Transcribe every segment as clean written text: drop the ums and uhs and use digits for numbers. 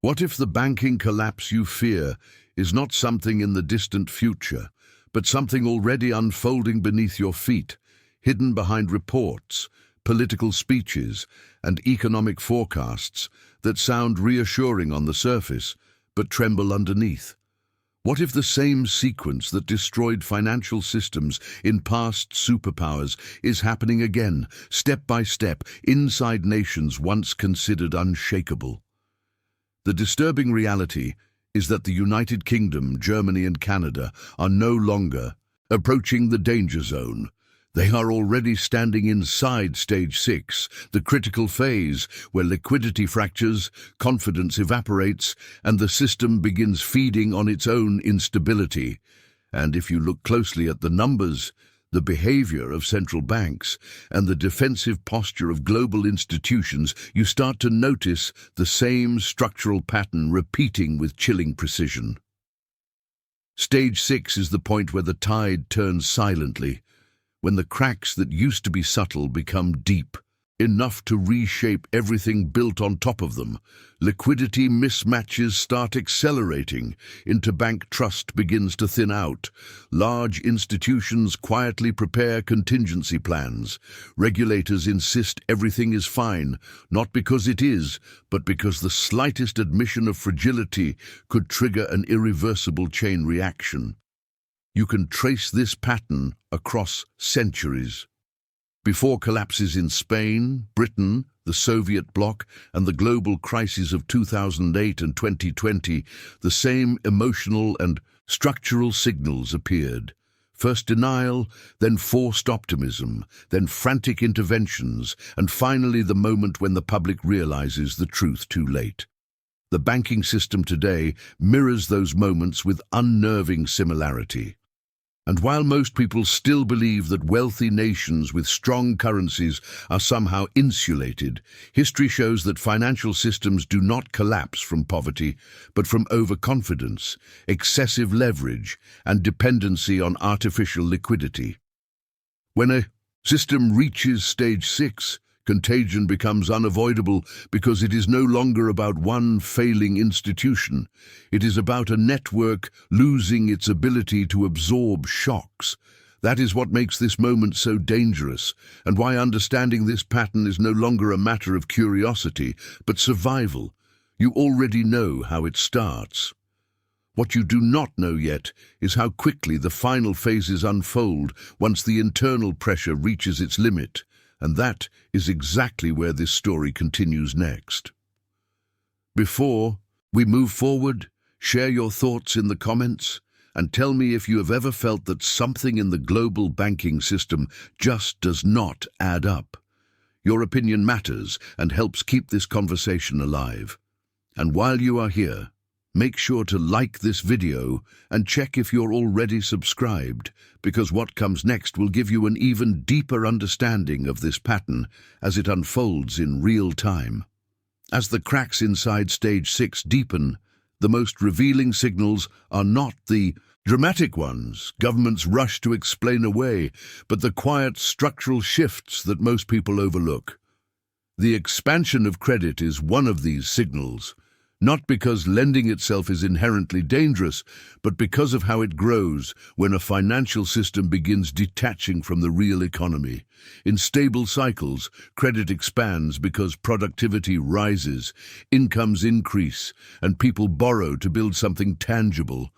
What if the banking collapse you fear is not something in the distant future, but something already unfolding beneath your feet, hidden behind reports, political speeches, and economic forecasts that sound reassuring on the surface, but tremble underneath? What if the same sequence that destroyed financial systems in past superpowers is happening again, step by step, inside nations once considered unshakable? The disturbing reality is that the United Kingdom, Germany, and Canada are no longer approaching the danger zone. They are already standing inside stage 6, the critical phase where liquidity fractures, confidence evaporates, and the system begins feeding on its own instability. And if you look closely at the numbers, the behavior of central banks, and the defensive posture of global institutions, you start to notice the same structural pattern repeating with chilling precision. Stage 6 is the point where the tide turns silently, when the cracks that used to be subtle become deep, enough to reshape everything built on top of them. Liquidity mismatches start accelerating, interbank trust begins to thin out, large institutions quietly prepare contingency plans, regulators insist everything is fine, not because it is, but because the slightest admission of fragility could trigger an irreversible chain reaction. You can trace this pattern across centuries. Before collapses in Spain, Britain, the Soviet bloc, and the global crises of 2008 and 2020, the same emotional and structural signals appeared. First denial, then forced optimism, then frantic interventions, and finally the moment when the public realizes the truth too late. The banking system today mirrors those moments with unnerving similarity. And while most people still believe that wealthy nations with strong currencies are somehow insulated, history shows that financial systems do not collapse from poverty, but from overconfidence, excessive leverage, and dependency on artificial liquidity. When a system reaches stage 6, contagion becomes unavoidable because it is no longer about one failing institution. It is about a network losing its ability to absorb shocks. That is what makes this moment so dangerous, and why understanding this pattern is no longer a matter of curiosity, but survival. You already know how it starts. What you do not know yet is how quickly the final phases unfold once the internal pressure reaches its limit. And that is exactly where this story continues next. Before we move forward, share your thoughts in the comments and tell me if you have ever felt that something in the global banking system just does not add up. Your opinion matters and helps keep this conversation alive. And while you are here, make sure to like this video and check if you're already subscribed, because what comes next will give you an even deeper understanding of this pattern as it unfolds in real time. As the cracks inside stage 6 deepen, the most revealing signals are not the dramatic ones governments rush to explain away, but the quiet structural shifts that most people overlook. The expansion of credit is one of these signals. Not because lending itself is inherently dangerous, but because of how it grows when a financial system begins detaching from the real economy. In stable cycles, credit expands because productivity rises, incomes increase, and people borrow to build something tangible.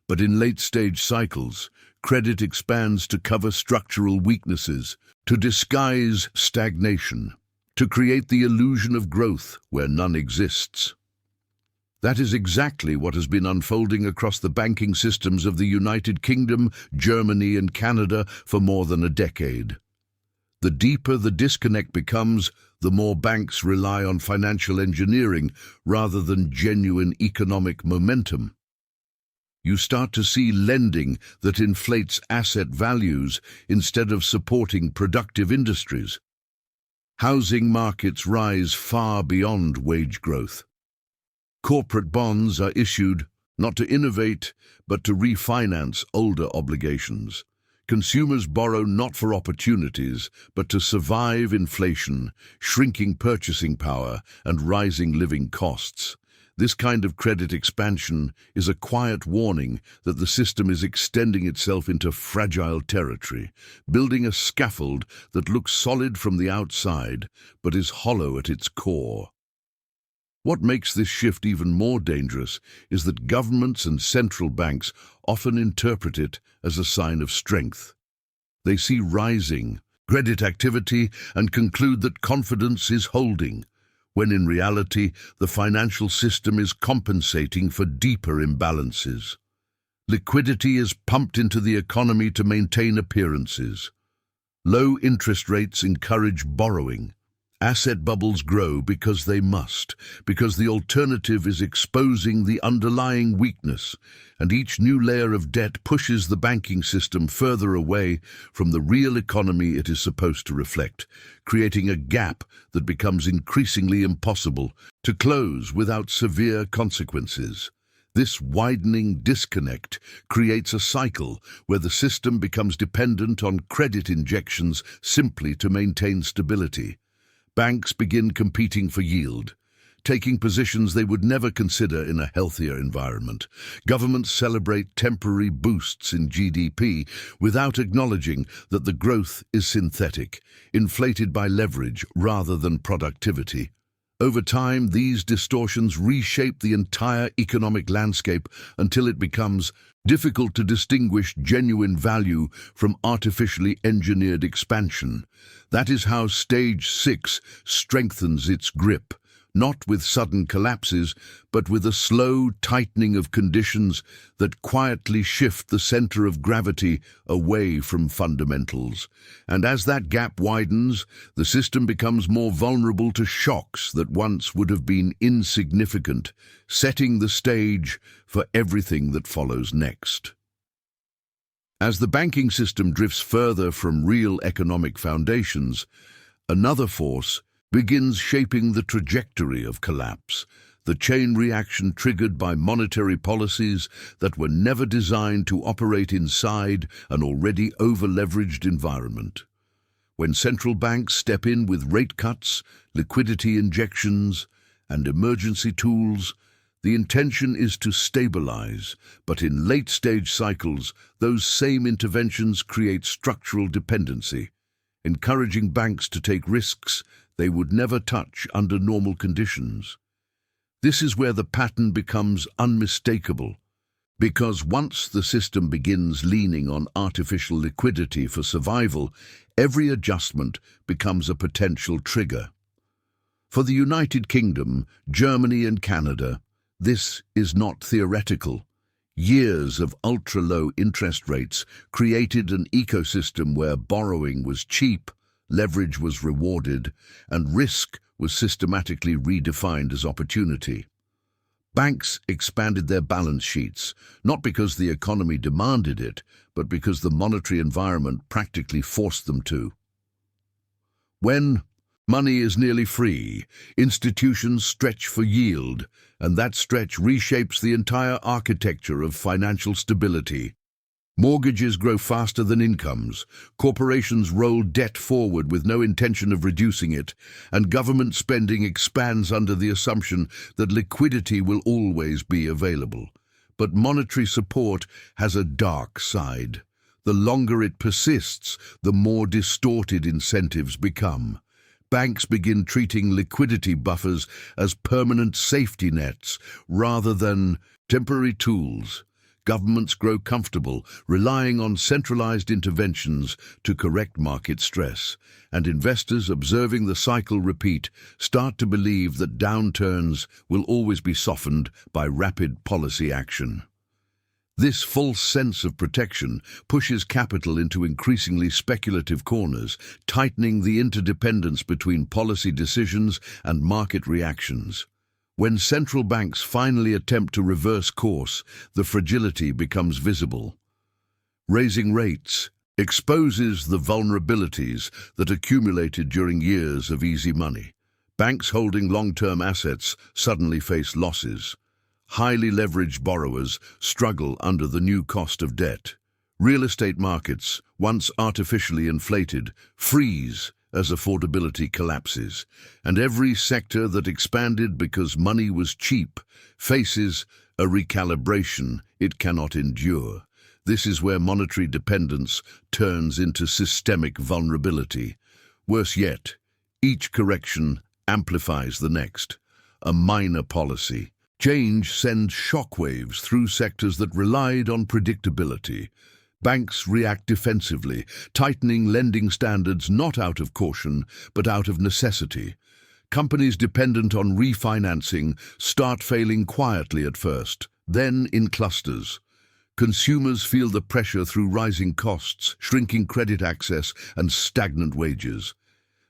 But in late-stage cycles, credit expands to cover structural weaknesses, to disguise stagnation, to create the illusion of growth where none exists. That is exactly what has been unfolding across the banking systems of the United Kingdom, Germany, and Canada for more than a decade. The deeper the disconnect becomes, the more banks rely on financial engineering rather than genuine economic momentum. You start to see lending that inflates asset values instead of supporting productive industries. Housing markets rise far beyond wage growth. Corporate bonds are issued not to innovate, but to refinance older obligations. Consumers borrow not for opportunities, but to survive inflation, shrinking purchasing power, and rising living costs. This kind of credit expansion is a quiet warning that the system is extending itself into fragile territory, building a scaffold that looks solid from the outside but is hollow at its core. What makes this shift even more dangerous is that governments and central banks often interpret it as a sign of strength. They see rising credit activity and conclude that confidence is holding, when in reality the financial system is compensating for deeper imbalances. Liquidity is pumped into the economy to maintain appearances. Low interest rates encourage borrowing. Asset bubbles grow because they must, because the alternative is exposing the underlying weakness, and each new layer of debt pushes the banking system further away from the real economy it is supposed to reflect, creating a gap that becomes increasingly impossible to close without severe consequences. This widening disconnect creates a cycle where the system becomes dependent on credit injections simply to maintain stability. Banks begin competing for yield, taking positions they would never consider in a healthier environment. Governments celebrate temporary boosts in GDP without acknowledging that the growth is synthetic, inflated by leverage rather than productivity. Over time, these distortions reshape the entire economic landscape until it becomes difficult to distinguish genuine value from artificially engineered expansion. That is how Stage 6 strengthens its grip, not with sudden collapses, but with a slow tightening of conditions that quietly shift the center of gravity away from fundamentals. And as that gap widens, the system becomes more vulnerable to shocks that once would have been insignificant, setting the stage for everything that follows next. As the banking system drifts further from real economic foundations, another force begins shaping the trajectory of collapse, the chain reaction triggered by monetary policies that were never designed to operate inside an already over-leveraged environment. When central banks step in with rate cuts, liquidity injections, and emergency tools, the intention is to stabilize, but in late-stage cycles, those same interventions create structural dependency, encouraging banks to take risks they would never touch under normal conditions. This is where the pattern becomes unmistakable, because once the system begins leaning on artificial liquidity for survival, every adjustment becomes a potential trigger. For the United Kingdom, Germany and Canada, this is not theoretical. Years of ultra-low interest rates created an ecosystem where borrowing was cheap, leverage was rewarded, and risk was systematically redefined as opportunity. Banks expanded their balance sheets, not because the economy demanded it, but because the monetary environment practically forced them to. When money is nearly free, institutions stretch for yield, and that stretch reshapes the entire architecture of financial stability. Mortgages grow faster than incomes, corporations roll debt forward with no intention of reducing it, and government spending expands under the assumption that liquidity will always be available. But monetary support has a dark side. The longer it persists, the more distorted incentives become. Banks begin treating liquidity buffers as permanent safety nets rather than temporary tools. Governments grow comfortable relying on centralized interventions to correct market stress, and investors observing the cycle repeat start to believe that downturns will always be softened by rapid policy action. This false sense of protection pushes capital into increasingly speculative corners, tightening the interdependence between policy decisions and market reactions. When central banks finally attempt to reverse course, the fragility becomes visible. Raising rates exposes the vulnerabilities that accumulated during years of easy money. Banks holding long-term assets suddenly face losses. Highly leveraged borrowers struggle under the new cost of debt. Real estate markets, once artificially inflated, freeze as affordability collapses, and every sector that expanded because money was cheap faces a recalibration it cannot endure. This is where monetary dependence turns into systemic vulnerability. Worse yet, each correction amplifies the next. A minor policy change sends shockwaves through sectors that relied on predictability. Banks react defensively, tightening lending standards not out of caution, but out of necessity. Companies dependent on refinancing start failing quietly at first, then in clusters. Consumers feel the pressure through rising costs, shrinking credit access, and stagnant wages.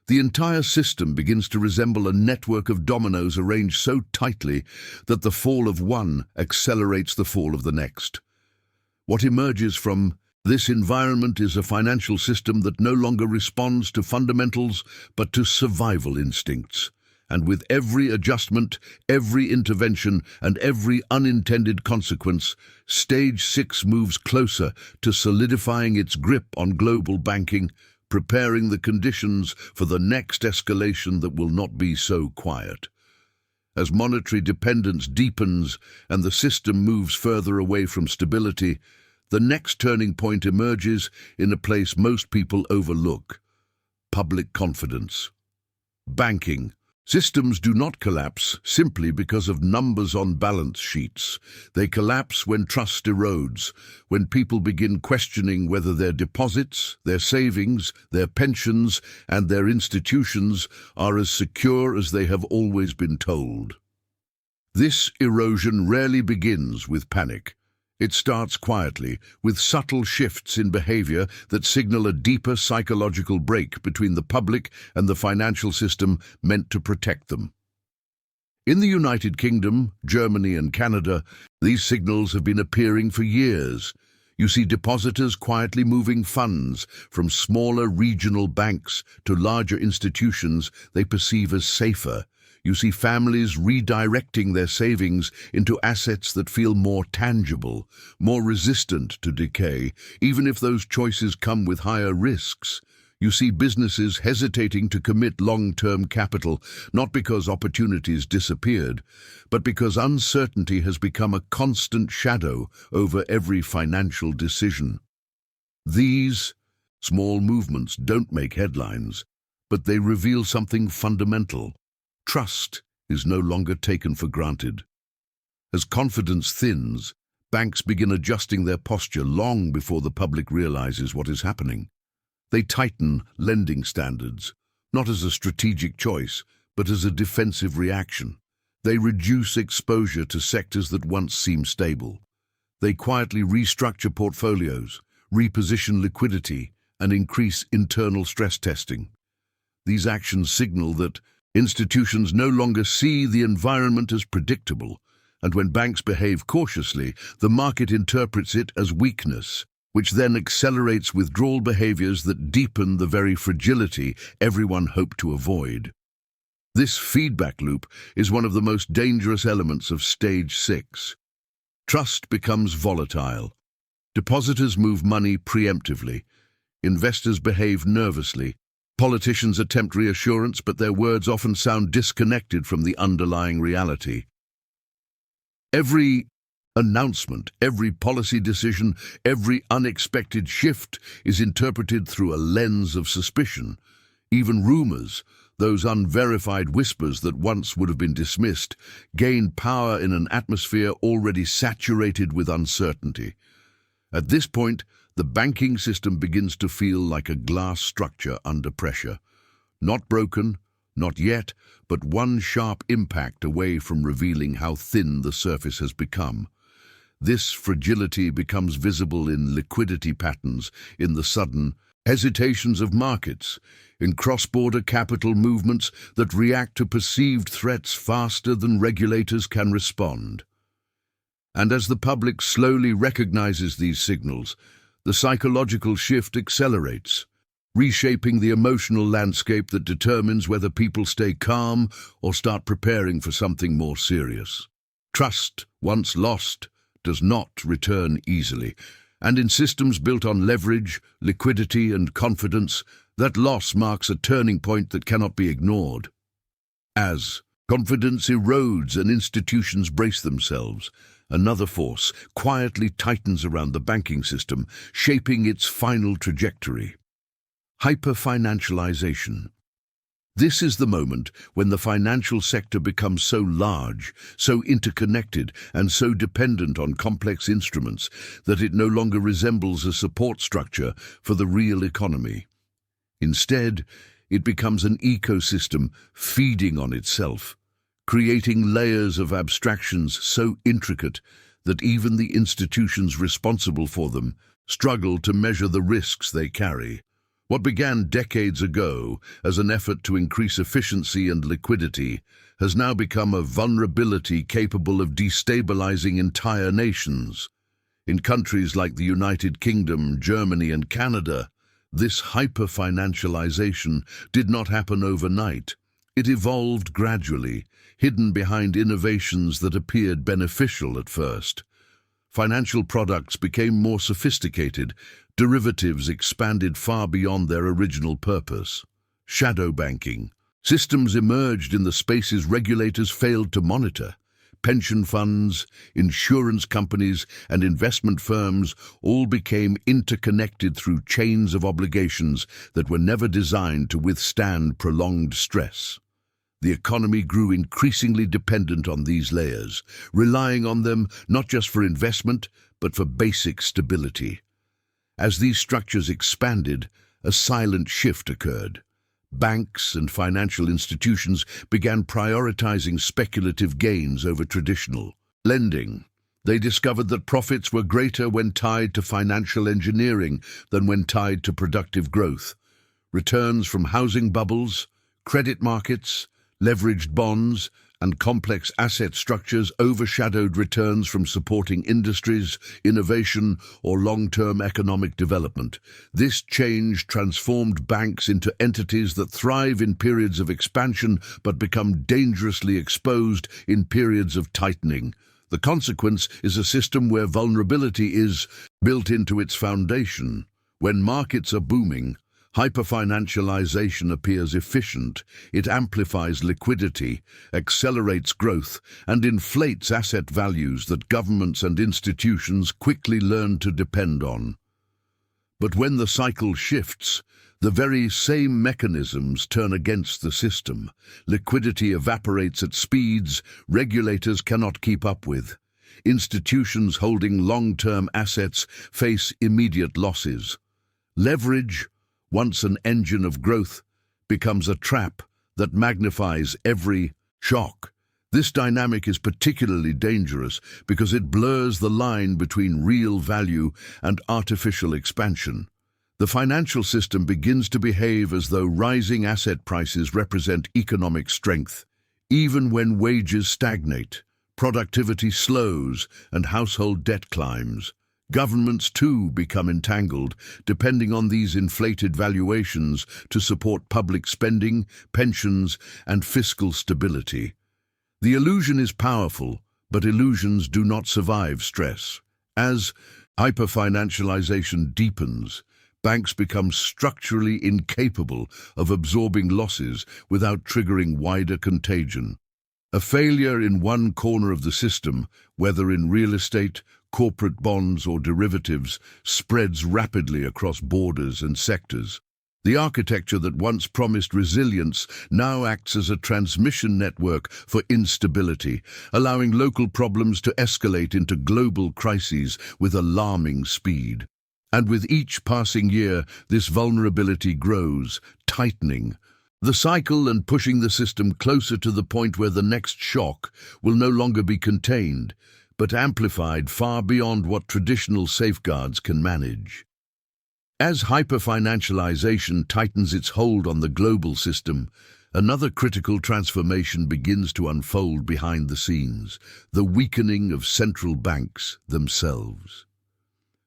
The entire system begins to resemble a network of dominoes arranged so tightly that the fall of one accelerates the fall of the next. What emerges from this environment is a financial system that no longer responds to fundamentals but to survival instincts. And with every adjustment, every intervention, and every unintended consequence, Stage 6 moves closer to solidifying its grip on global banking, preparing the conditions for the next escalation that will not be so quiet. As monetary dependence deepens and the system moves further away from stability, the next turning point emerges in a place most people overlook: public confidence. Banking systems do not collapse simply because of numbers on balance sheets. They collapse when trust erodes, when people begin questioning whether their deposits, their savings, their pensions, and their institutions are as secure as they have always been told. This erosion rarely begins with panic. It starts quietly, with subtle shifts in behavior that signal a deeper psychological break between the public and the financial system meant to protect them. In the United Kingdom, Germany, and Canada, these signals have been appearing for years. You see depositors quietly moving funds from smaller regional banks to larger institutions they perceive as safer. You see families redirecting their savings into assets that feel more tangible, more resistant to decay, even if those choices come with higher risks. You see businesses hesitating to commit long-term capital, not because opportunities disappeared, but because uncertainty has become a constant shadow over every financial decision. These small movements don't make headlines, but they reveal something fundamental. Trust is no longer taken for granted. As confidence thins, banks begin adjusting their posture long before the public realizes what is happening. They tighten lending standards, not as a strategic choice, but as a defensive reaction. They reduce exposure to sectors that once seemed stable. They quietly restructure portfolios, reposition liquidity, and increase internal stress testing. These actions signal that institutions no longer see the environment as predictable, and when banks behave cautiously, the market interprets it as weakness, which then accelerates withdrawal behaviors that deepen the very fragility everyone hoped to avoid. This feedback loop is one of the most dangerous elements of Stage 6. Trust becomes volatile. Depositors move money preemptively. Investors behave nervously. Politicians attempt reassurance, but their words often sound disconnected from the underlying reality. Every announcement, every policy decision, every unexpected shift is interpreted through a lens of suspicion. Even rumors, those unverified whispers that once would have been dismissed, gain power in an atmosphere already saturated with uncertainty. At this point, the banking system begins to feel like a glass structure under pressure. Not broken, not yet, but one sharp impact away from revealing how thin the surface has become. This fragility becomes visible in liquidity patterns, in the sudden hesitations of markets, in cross-border capital movements that react to perceived threats faster than regulators can respond. And as the public slowly recognizes these signals, the psychological shift accelerates, reshaping the emotional landscape that determines whether people stay calm or start preparing for something more serious. Trust, once lost, does not return easily, and in systems built on leverage, liquidity, and confidence, That loss marks a turning point that cannot be ignored. As confidence erodes and institutions brace themselves, another force quietly tightens around the banking system, shaping its final trajectory. Hyper-financialization. This is the moment when the financial sector becomes so large, so interconnected, and so dependent on complex instruments that it no longer resembles a support structure for the real economy. Instead, it becomes an ecosystem feeding on itself, creating layers of abstractions so intricate that even the institutions responsible for them struggle to measure the risks they carry. What began decades ago as an effort to increase efficiency and liquidity has now become a vulnerability capable of destabilizing entire nations. In countries like the United Kingdom, Germany, and Canada, this hyper-financialization did not happen overnight. It evolved gradually, hidden behind innovations that appeared beneficial at first. Financial products became more sophisticated, derivatives expanded far beyond their original purpose. Shadow banking. Systems emerged in the spaces regulators failed to monitor. Pension funds, insurance companies, and investment firms all became interconnected through chains of obligations that were never designed to withstand prolonged stress. The economy grew increasingly dependent on these layers, relying on them not just for investment, but for basic stability. As these structures expanded, a silent shift occurred. Banks and financial institutions began prioritizing speculative gains over traditional lending. They discovered that profits were greater when tied to financial engineering than when tied to productive growth. Returns from housing bubbles, credit markets, leveraged bonds, and complex asset structures overshadowed returns from supporting industries, innovation, or long-term economic development. This change transformed banks into entities that thrive in periods of expansion but become dangerously exposed in periods of tightening. The consequence is a system where vulnerability is built into its foundation. When markets are booming, hyperfinancialization appears efficient. It amplifies liquidity, accelerates growth, and inflates asset values that governments and institutions quickly learn to depend on. But when the cycle shifts, the very same mechanisms turn against the system. Liquidity evaporates at speeds regulators cannot keep up with. Institutions holding long-term assets face immediate losses. Leverage, once an engine of growth, becomes a trap that magnifies every shock. This dynamic is particularly dangerous because it blurs the line between real value and artificial expansion. The financial system begins to behave as though rising asset prices represent economic strength. Even when wages stagnate, productivity slows, and household debt climbs, governments too become entangled, depending on these inflated valuations to support public spending, pensions, and fiscal stability. The illusion is powerful, but illusions do not survive stress. As hyperfinancialization deepens, banks become structurally incapable of absorbing losses without triggering wider contagion. A failure in one corner of the system, whether in real estate, corporate bonds, or derivatives, spreads rapidly across borders and sectors. The architecture that once promised resilience now acts as a transmission network for instability, allowing local problems to escalate into global crises with alarming speed. And with each passing year, this vulnerability grows, tightening the cycle and pushing the system closer to the point where the next shock will no longer be contained, but amplified far beyond what traditional safeguards can manage. As hyperfinancialization tightens its hold on the global system, another critical transformation begins to unfold behind the scenes, the weakening of central banks themselves.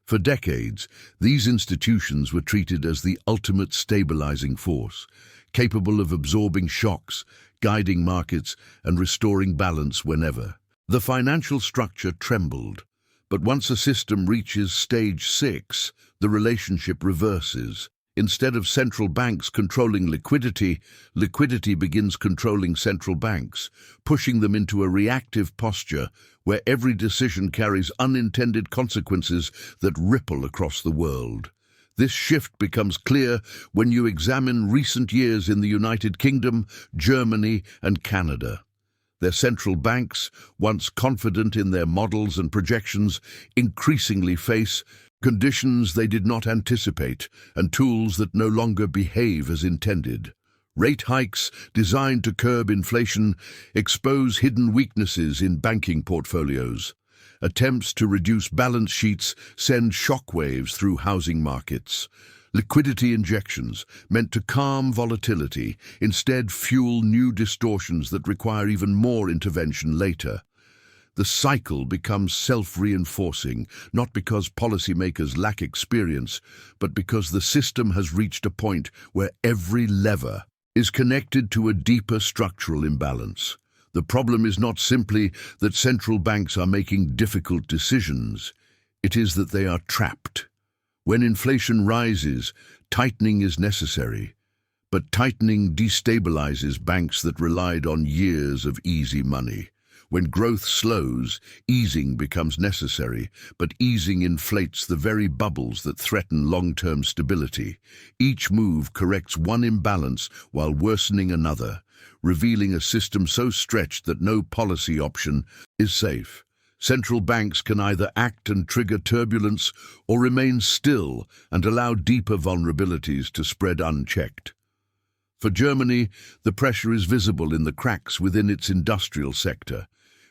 For decades, these institutions were treated as the ultimate stabilizing force, capable of absorbing shocks, guiding markets, and restoring balance whenever. The financial structure trembled, but once a system reaches stage 6, the relationship reverses. Instead of central banks controlling liquidity, liquidity begins controlling central banks, pushing them into a reactive posture where every decision carries unintended consequences that ripple across the world. This shift becomes clear when you examine recent years in the United Kingdom, Germany, and Canada. Their central banks, once confident in their models and projections, increasingly face conditions they did not anticipate and tools that no longer behave as intended. Rate hikes designed to curb inflation expose hidden weaknesses in banking portfolios. Attempts to reduce balance sheets send shockwaves through housing markets. Liquidity injections, meant to calm volatility, instead fuel new distortions that require even more intervention later. The cycle becomes self-reinforcing, not because policymakers lack experience, but because the system has reached a point where every lever is connected to a deeper structural imbalance. The problem is not simply that central banks are making difficult decisions. It is that they are trapped. When inflation rises, tightening is necessary. But tightening destabilizes banks that relied on years of easy money. When growth slows, easing becomes necessary, but easing inflates the very bubbles that threaten long-term stability. Each move corrects one imbalance while worsening another, revealing a system so stretched that no policy option is safe. Central banks can either act and trigger turbulence or remain still and allow deeper vulnerabilities to spread unchecked. For Germany, the pressure is visible in the cracks within its industrial sector,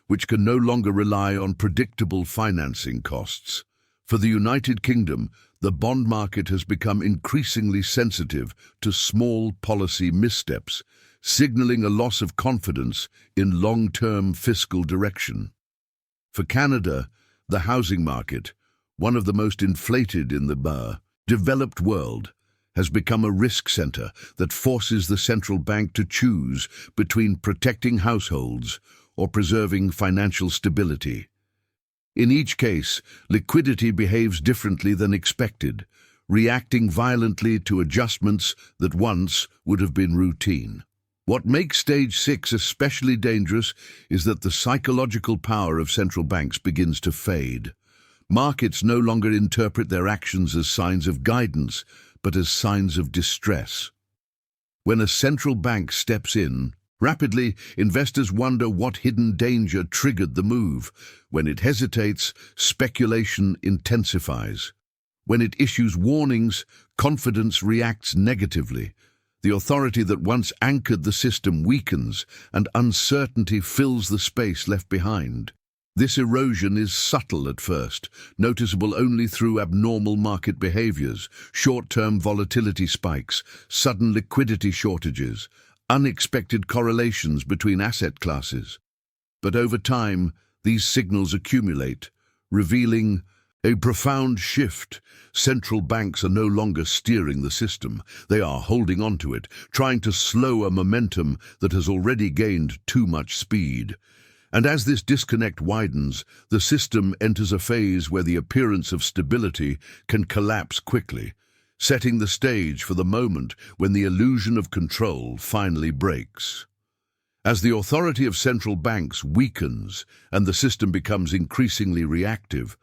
which can no longer rely on predictable financing costs. For the United Kingdom, the bond market has become increasingly sensitive to small policy missteps, signaling a loss of confidence in long-term fiscal direction. For Canada, the housing market, one of the most inflated in the developed world, has become a risk center that forces the central bank to choose between protecting households or preserving financial stability. In each case, liquidity behaves differently than expected, reacting violently to adjustments that once would have been routine. What makes Stage 6 especially dangerous is that the psychological power of central banks begins to fade. Markets no longer interpret their actions as signs of guidance, but as signs of distress. When a central bank steps in, rapidly, investors wonder what hidden danger triggered the move. When it hesitates, speculation intensifies. When it issues warnings, confidence reacts negatively. The authority that once anchored the system weakens, and uncertainty fills the space left behind. This erosion is subtle at first, noticeable only through abnormal market behaviors, short-term volatility spikes, sudden liquidity shortages, unexpected correlations between asset classes. But over time, these signals accumulate, revealing a profound shift. Central banks are no longer steering the system. They are holding onto it, trying to slow a momentum that has already gained too much speed. And as this disconnect widens, the system enters a phase where the appearance of stability can collapse quickly, setting the stage for the moment when the illusion of control finally breaks. As the authority of central banks weakens and the system becomes increasingly reactive,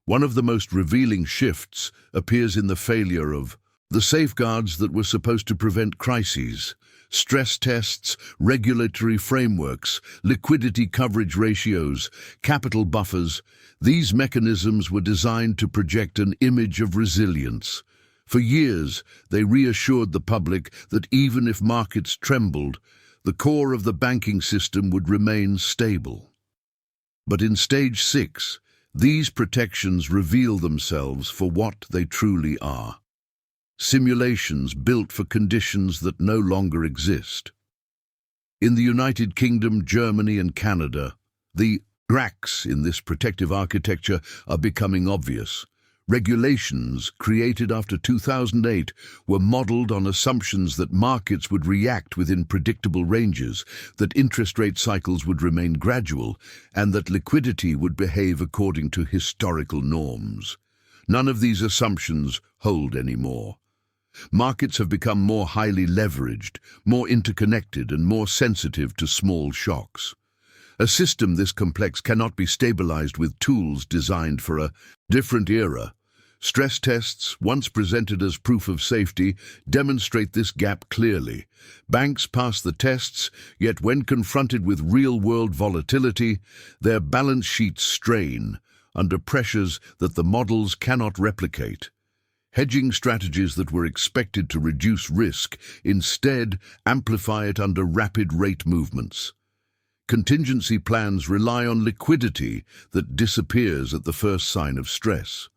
one of the most revealing shifts appears in the failure of the safeguards that were supposed to prevent crises. Stress tests, regulatory frameworks, liquidity coverage ratios, capital buffers, these mechanisms were designed to project an image of resilience. For years, they reassured the public that even if markets trembled, the core of the banking system would remain stable. But in Stage 6, these protections reveal themselves for what they truly are. Simulations built for conditions that no longer exist. In the United Kingdom, Germany, and Canada, the cracks in this protective architecture are becoming obvious. Regulations created after 2008 were modeled on assumptions that markets would react within predictable ranges, that interest rate cycles would remain gradual, and that liquidity would behave according to historical norms. None of these assumptions hold anymore. Markets have become more highly leveraged, more interconnected, and more sensitive to small shocks. A system this complex cannot be stabilized with tools designed for a different era. Stress tests, once presented as proof of safety, demonstrate this gap clearly. Banks pass the tests, yet when confronted with real-world volatility, their balance sheets strain under pressures that the models cannot replicate. Hedging strategies that were expected to reduce risk instead amplify it under rapid rate movements. Contingency plans rely on liquidity that disappears at the first sign of stress.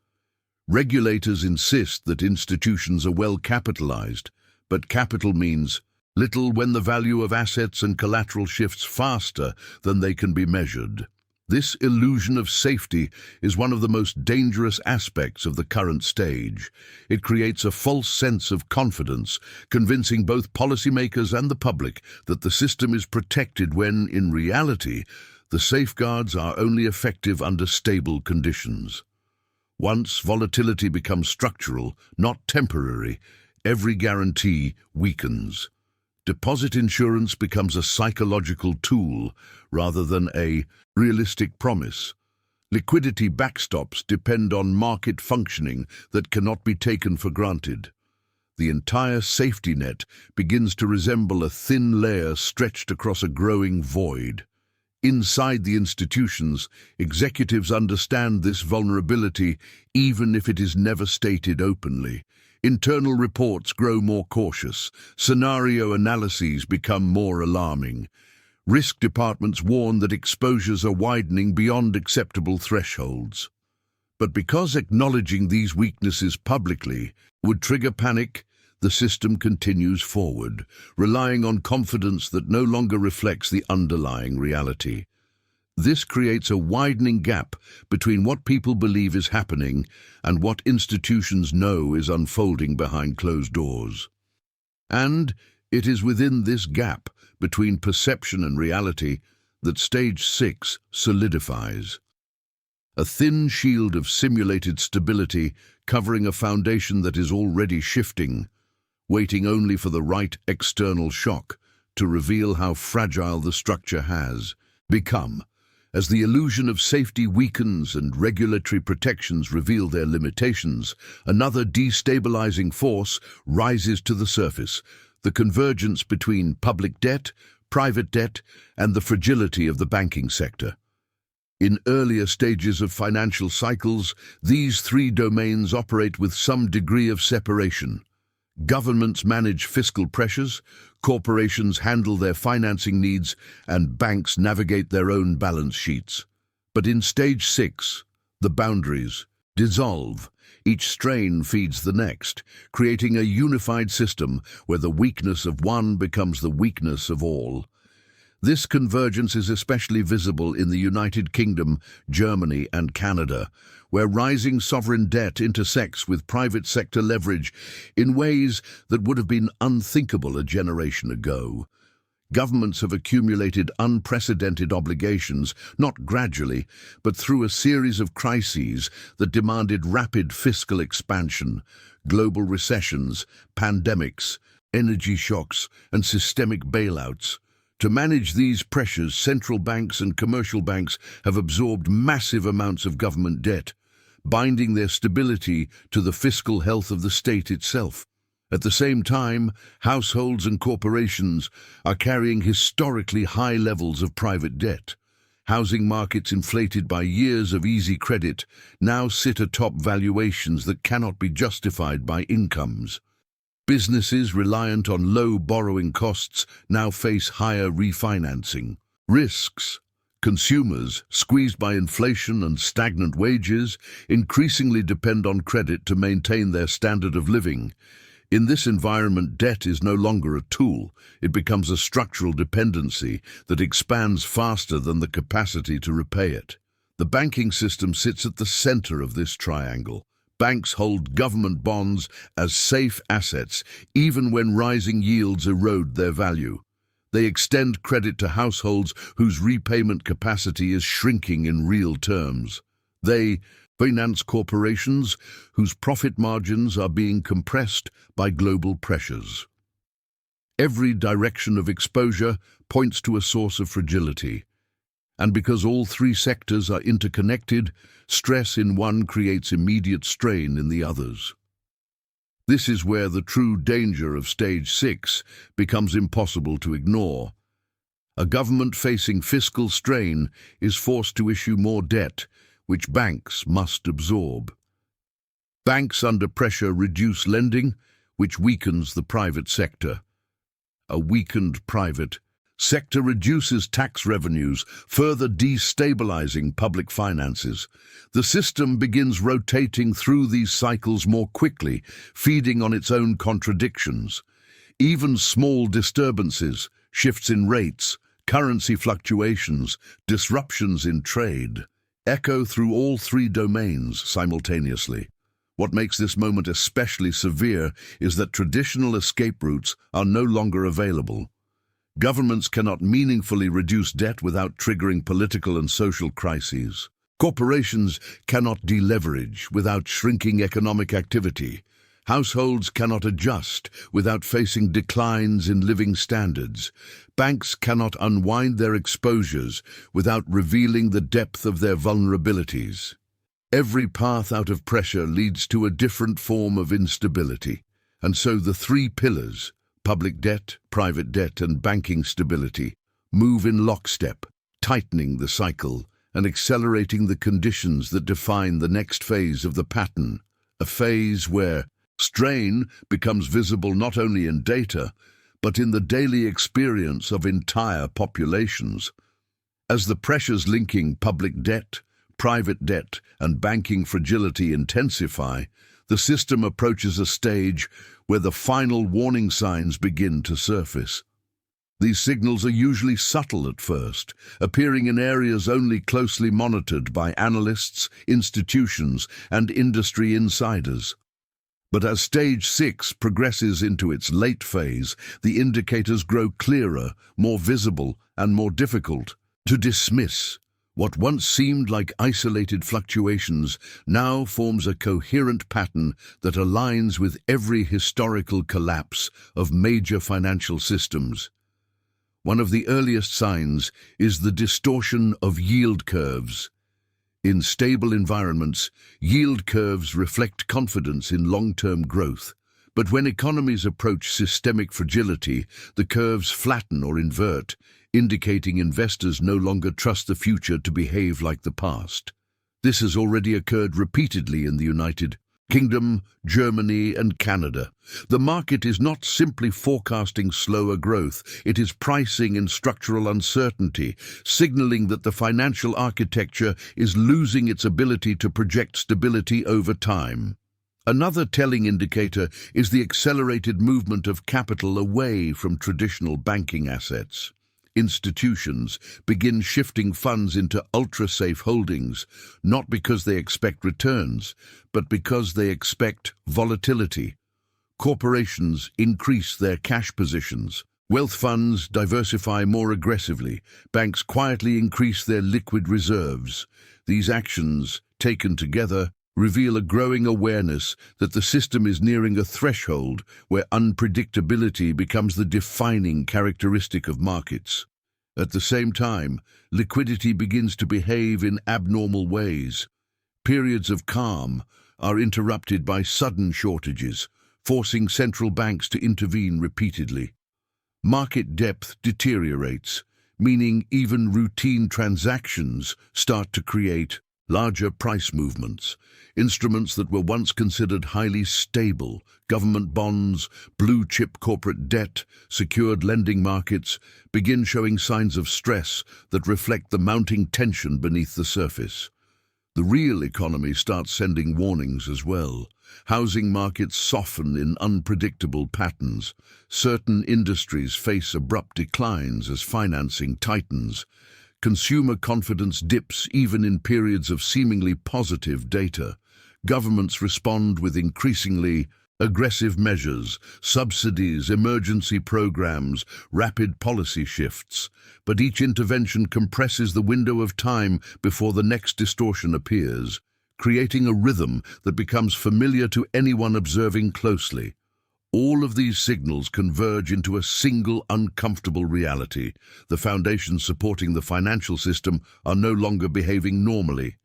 Regulators insist that institutions are well capitalized, but capital means little when the value of assets and collateral shifts faster than they can be measured. This illusion of safety is one of the most dangerous aspects of the current stage. It creates a false sense of confidence, convincing both policymakers and the public that the system is protected when, in reality, the safeguards are only effective under stable conditions. Once volatility becomes structural, not temporary, every guarantee weakens. Deposit insurance becomes a psychological tool rather than a realistic promise. Liquidity backstops depend on market functioning that cannot be taken for granted. The entire safety net begins to resemble a thin layer stretched across a growing void. Inside the institutions, executives understand this vulnerability even if it is never stated openly. Internal reports grow more cautious. Scenario analyses become more alarming. Risk departments warn that exposures are widening beyond acceptable thresholds. But because acknowledging these weaknesses publicly would trigger panic, the system continues forward, relying on confidence that no longer reflects the underlying reality. This creates a widening gap between what people believe is happening and what institutions know is unfolding behind closed doors. And it is within this gap between perception and reality that Stage 6 solidifies. A thin shield of simulated stability covering a foundation that is already shifting, waiting only for the right external shock to reveal how fragile the structure has become. As the illusion of safety weakens and regulatory protections reveal their limitations, another destabilizing force rises to the surface: the convergence between public debt, private debt, and the fragility of the banking sector. In earlier stages of financial cycles, these three domains operate with some degree of separation. Governments manage fiscal pressures, corporations handle their financing needs, and banks navigate their own balance sheets. But in Stage 6, the boundaries dissolve. Each strain feeds the next, creating a unified system where the weakness of one becomes the weakness of all. This convergence is especially visible in the United Kingdom, Germany, and Canada, where rising sovereign debt intersects with private sector leverage in ways that would have been unthinkable a generation ago. Governments have accumulated unprecedented obligations, not gradually, but through a series of crises that demanded rapid fiscal expansion: global recessions, pandemics, energy shocks, and systemic bailouts. To manage these pressures, central banks and commercial banks have absorbed massive amounts of government debt, binding their stability to the fiscal health of the state itself. At the same time, households and corporations are carrying historically high levels of private debt. Housing markets inflated by years of easy credit now sit atop valuations that cannot be justified by incomes. Businesses reliant on low borrowing costs now face higher refinancing risks. Consumers, squeezed by inflation and stagnant wages, increasingly depend on credit to maintain their standard of living. In this environment, debt is no longer a tool. It becomes a structural dependency that expands faster than the capacity to repay it. The banking system sits at the center of this triangle. Banks hold government bonds as safe assets, even when rising yields erode their value. They extend credit to households whose repayment capacity is shrinking in real terms. They finance corporations whose profit margins are being compressed by global pressures. Every direction of exposure points to a source of fragility, and because all three sectors are interconnected, stress in one creates immediate strain in the others. This is where the true danger of Stage 6 becomes impossible to ignore. A government facing fiscal strain is forced to issue more debt, which banks must absorb. Banks under pressure reduce lending, which weakens the private sector. A weakened private sector reduces tax revenues, further destabilizing public finances. The system begins rotating through these cycles more quickly, feeding on its own contradictions. Even small disturbances, shifts in rates, currency fluctuations, disruptions in trade, echo through all three domains simultaneously. What makes this moment especially severe is that traditional escape routes are no longer available. Governments cannot meaningfully reduce debt without triggering political and social crises. Corporations cannot deleverage without shrinking economic activity. Households cannot adjust without facing declines in living standards. Banks cannot unwind their exposures without revealing the depth of their vulnerabilities. Every path out of pressure leads to a different form of instability, and so the three pillars, public debt, private debt, and banking stability, move in lockstep, tightening the cycle and accelerating the conditions that define the next phase of the pattern, a phase where strain becomes visible not only in data, but in the daily experience of entire populations. As the pressures linking public debt, private debt, and banking fragility intensify, the system approaches a stage where the final warning signs begin to surface. These signals are usually subtle at first, appearing in areas only closely monitored by analysts, institutions, and industry insiders. But as Stage 6 progresses into its late phase, the indicators grow clearer, more visible, and more difficult to dismiss. What once seemed like isolated fluctuations now forms a coherent pattern that aligns with every historical collapse of major financial systems. One of the earliest signs is the distortion of yield curves. In stable environments, yield curves reflect confidence in long-term growth. But when economies approach systemic fragility, the curves flatten or invert, indicating investors no longer trust the future to behave like the past. This has already occurred repeatedly in the United Kingdom, Germany, and Canada. The market is not simply forecasting slower growth, it is pricing in structural uncertainty, signaling that the financial architecture is losing its ability to project stability over time. Another telling indicator is the accelerated movement of capital away from traditional banking assets. Institutions begin shifting funds into ultra-safe holdings, not because they expect returns, but because they expect volatility. Corporations increase their cash positions. Wealth funds diversify more aggressively. Banks quietly increase their liquid reserves. These actions, taken together, reveal a growing awareness that the system is nearing a threshold where unpredictability becomes the defining characteristic of markets. At the same time, liquidity begins to behave in abnormal ways. Periods of calm are interrupted by sudden shortages, forcing central banks to intervene repeatedly. Market depth deteriorates, meaning even routine transactions start to create larger price movements. Instruments that were once considered highly stable, government bonds, blue-chip corporate debt, secured lending markets, begin showing signs of stress that reflect the mounting tension beneath the surface. The real economy starts sending warnings as well. Housing markets soften in unpredictable patterns. Certain industries face abrupt declines as financing tightens. Consumer confidence dips even in periods of seemingly positive data. Governments respond with increasingly aggressive measures, subsidies, emergency programs, rapid policy shifts. But each intervention compresses the window of time before the next distortion appears, creating a rhythm that becomes familiar to anyone observing closely. All of these signals converge into a single uncomfortable reality. The foundations supporting the financial system are no longer behaving normally.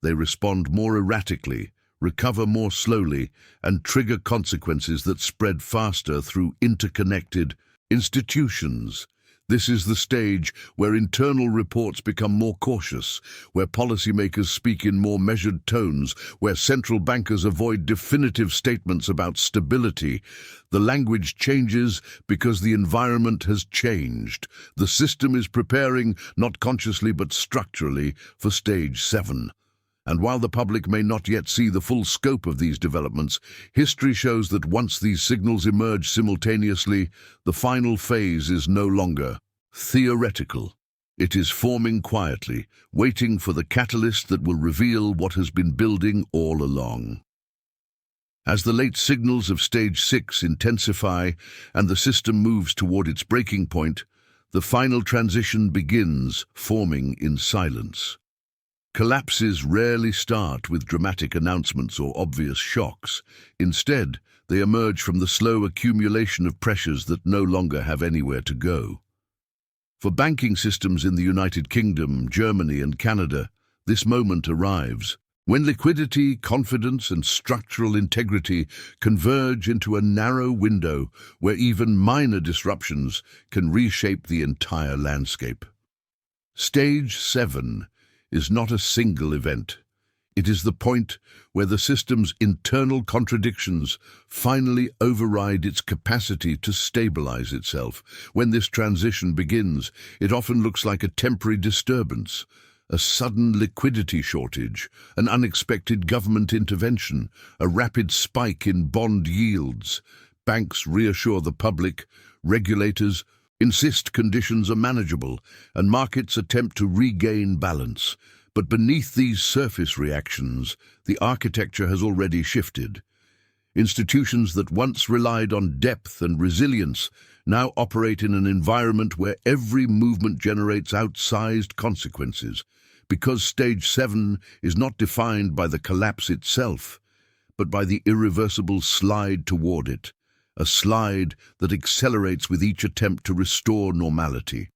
They respond more erratically, recover more slowly, and trigger consequences that spread faster through interconnected institutions. This is the stage where internal reports become more cautious, where policymakers speak in more measured tones, where central bankers avoid definitive statements about stability. The language changes because the environment has changed. The system is preparing, not consciously but structurally, for stage 7. And while the public may not yet see the full scope of these developments, history shows that once these signals emerge simultaneously, the final phase is no longer theoretical. It is forming quietly, waiting for the catalyst that will reveal what has been building all along. As the late signals of stage 6 intensify and the system moves toward its breaking point, the final transition begins, forming in silence. Collapses rarely start with dramatic announcements or obvious shocks. Instead, they emerge from the slow accumulation of pressures that no longer have anywhere to go. For banking systems in the United Kingdom, Germany, and Canada, this moment arrives when liquidity, confidence, and structural integrity converge into a narrow window where even minor disruptions can reshape the entire landscape. Stage 7 is not a single event. It is the point where the system's internal contradictions finally override its capacity to stabilize itself. When this transition begins, it often looks like a temporary disturbance, a sudden liquidity shortage, an unexpected government intervention, a rapid spike in bond yields. Banks reassure the public, regulators insist conditions are manageable, and markets attempt to regain balance. But beneath these surface reactions, the architecture has already shifted. Institutions that once relied on depth and resilience now operate in an environment where every movement generates outsized consequences, because stage 7 is not defined by the collapse itself, but by the irreversible slide toward it, a slide that accelerates with each attempt to restore normality.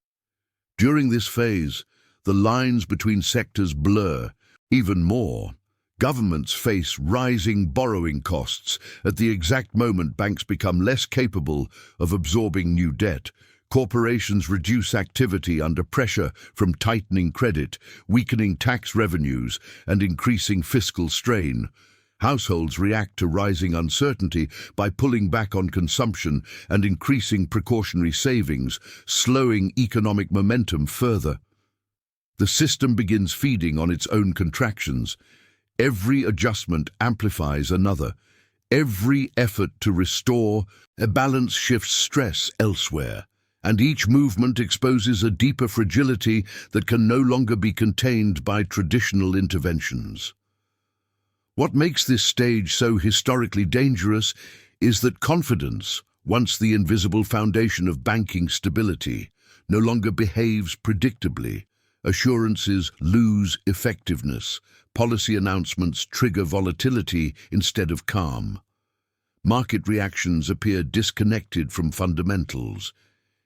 During this phase, the lines between sectors blur. Even more, governments face rising borrowing costs. At the exact moment banks become less capable of absorbing new debt, corporations reduce activity under pressure from tightening credit, weakening tax revenues, and increasing fiscal strain. Households react to rising uncertainty by pulling back on consumption and increasing precautionary savings, slowing economic momentum further. The system begins feeding on its own contractions. Every adjustment amplifies another. Every effort to restore a balance shifts stress elsewhere, and each movement exposes a deeper fragility that can no longer be contained by traditional interventions. What makes this stage so historically dangerous is that confidence, once the invisible foundation of banking stability, no longer behaves predictably. Assurances lose effectiveness. Policy announcements trigger volatility instead of calm. Market reactions appear disconnected from fundamentals.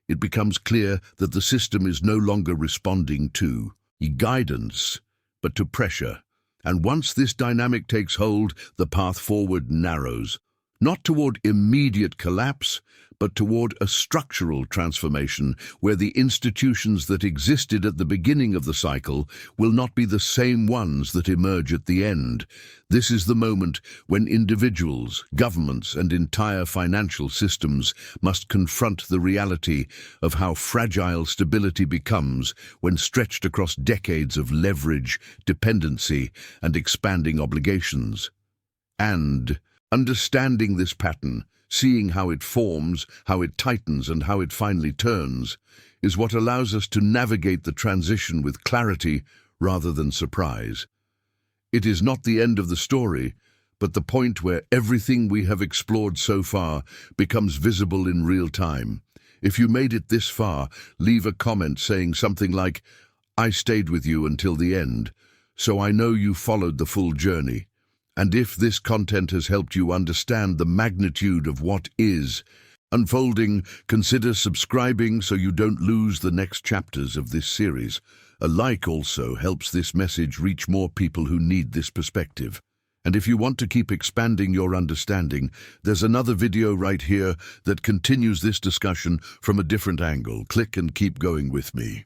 It becomes clear that the system is no longer responding to guidance, but to pressure. And once this dynamic takes hold, the path forward narrows, not toward immediate collapse, but toward a structural transformation where the institutions that existed at the beginning of the cycle will not be the same ones that emerge at the end. This is the moment when individuals, governments, and entire financial systems must confront the reality of how fragile stability becomes when stretched across decades of leverage, dependency, and expanding obligations. And understanding this pattern, seeing how it forms, how it tightens, and how it finally turns, is what allows us to navigate the transition with clarity rather than surprise. It is not the end of the story, but the point where everything we have explored so far becomes visible in real time. If you made it this far, leave a comment saying something like, "I stayed with you until the end," so I know you followed the full journey. And if this content has helped you understand the magnitude of what is unfolding, consider subscribing so you don't lose the next chapters of this series. A like also helps this message reach more people who need this perspective. And if you want to keep expanding your understanding, there's another video right here that continues this discussion from a different angle. Click and keep going with me.